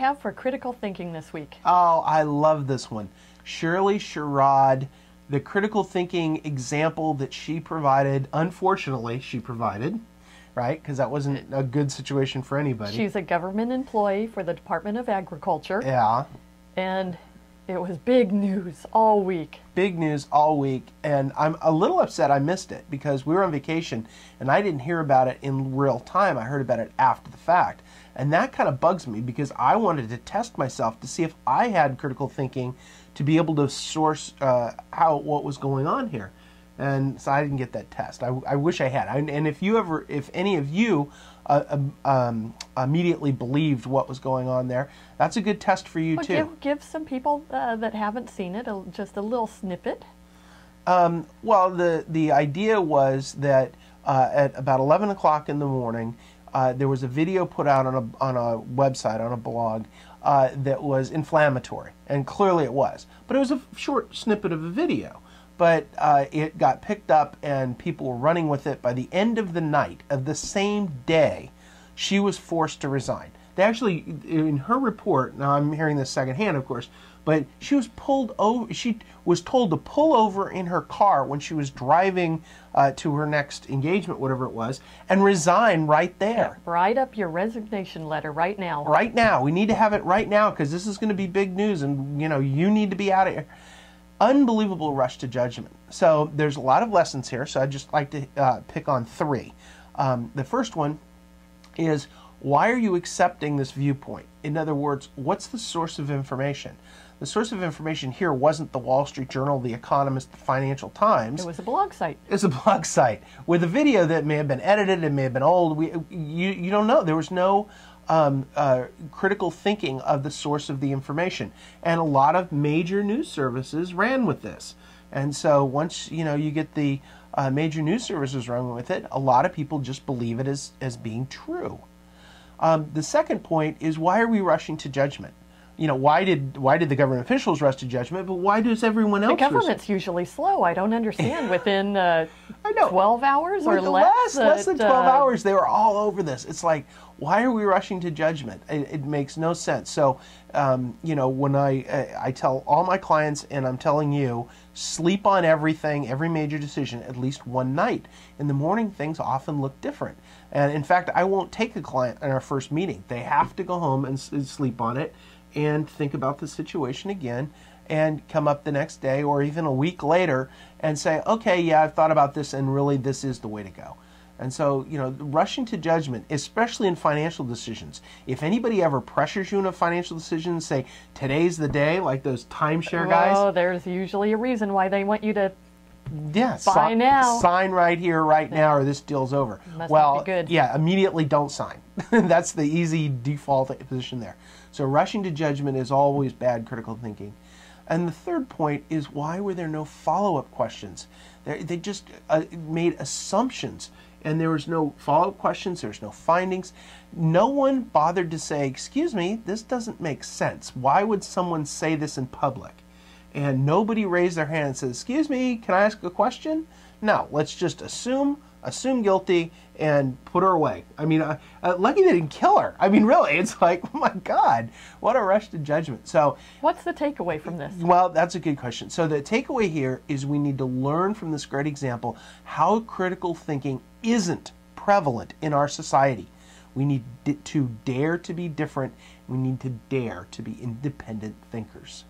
have for critical thinking this week? Oh, I love this one. Shirley Sherrod, the critical thinking example that she provided, unfortunately, she provided, right? Because that wasn't a good situation for anybody. She's a government employee for the Department of Agriculture. Yeah. And it was big news all week. Big news all week. And I'm a little upset I missed it because we were on vacation and I didn't hear about it in real time. I heard about it after the fact. And that kind of bugs me because I wanted to test myself to see if I had critical thinking to be able to source what was going on here. And so I didn't get that test. I wish I had. And if any of you immediately believed what was going on there, that's a good test for you too. Give some people that haven't seen it just a little snippet. Well, the idea was that at about 11 o'clock in the morning, there was a video put out on a website, on a blog, that was inflammatory, and clearly it was. But it was a short snippet of a video. But it got picked up and people were running with it. By the end of the night of the same day, she was forced to resign. They actually, in her report, now I'm hearing this secondhand, of course, but she was pulled over. She was told to pull over in her car when she was driving to her next engagement, whatever it was, and resign right there. Yeah, write up your resignation letter right now. Right now. We need to have it right now because this is going to be big news, and you need to be out of here. Unbelievable rush to judgment. So there's a lot of lessons here, so I'd just like to pick on three. The first one is, why are you accepting this viewpoint? In other words, what's the source of information? The source of information here wasn't the Wall Street Journal, the Economist, the Financial Times. It was a blog site. It's a blog site with a video that may have been edited and may have been old. You don't know. There was no critical thinking of the source of the information, and a lot of major news services ran with this. And so once you get the major news services running with it, a lot of people just believe it as being true. The second point is, why are we rushing to judgment? Why did the government officials rush to judgment, but why does everyone else? The government's usually slow. I don't understand. Within 12 hours or less? Less than 12 hours, they were all over this. It's like, why are we rushing to judgment? It makes no sense. So, when I tell all my clients, and I'm telling you, sleep on everything, every major decision, at least one night. In the morning, things often look different. And in fact, I won't take a client in our first meeting. They have to go home and sleep on it and think about the situation again and come up the next day or even a week later and say, okay, yeah, I've thought about this and really this is the way to go. And so, rushing to judgment, especially in financial decisions. If anybody ever pressures you in a financial decision, say, today's the day, like those timeshare guys. Oh, there's usually a reason why they want you to buy now. Sign right here, right now, or this deal's over. Must not be good. Yeah, immediately don't sign. That's the easy default position there. So rushing to judgment is always bad critical thinking. And the third point is, why were there no follow-up questions? They just made assumptions, and there was no follow-up questions, there was no findings. No one bothered to say, excuse me, this doesn't make sense. Why would someone say this in public? And nobody raised their hand and said, excuse me, can I ask a question? No, let's just assume guilty and put her away. I mean, lucky they didn't kill her. I mean, really, it's like, oh my God, what a rush to judgment. So, what's the takeaway from this? Well, that's a good question. So the takeaway here is we need to learn from this great example how critical thinking isn't prevalent in our society. We need to dare to be different. We need to dare to be independent thinkers.